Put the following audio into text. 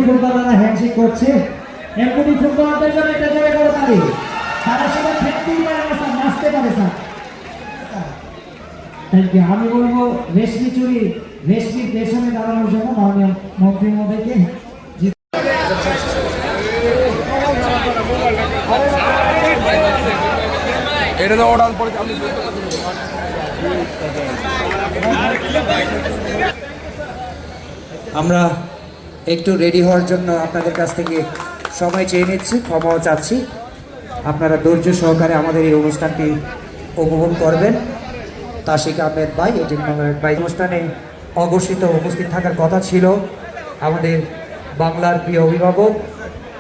ফুটবলাররা হ্যান্ডশেক করছে। এমনি ফুটবলারদের জন্য একটা জায়গা করে পারি, তারা সেটা খেলতেই পারে না স্যার, নাচতে পারে স্যার। Thank you. আমি বলবো রেশমি চুরি, রেশমির পেছনে দাঁড়ানোর জন্য মাননীয় মন্ত্রী মহোদয়কে। এটা তো অর্ডার পরে আমি আমরা একটু রেডি হওয়ার জন্য আপনাদের কাছ থেকে সময় চেয়ে নিচ্ছি, ক্ষমাও চাচ্ছি। আপনারা ধৈর্য সহকারে আমাদের এই অনুষ্ঠানটি উপভোগ করবেন। তাশিক আহমেদ ভাই, এটি ভাই অনুষ্ঠানে অঘোষিত উপস্থিত থাকার কথা ছিল আমাদের বাংলার প্রিয় অভিভাবক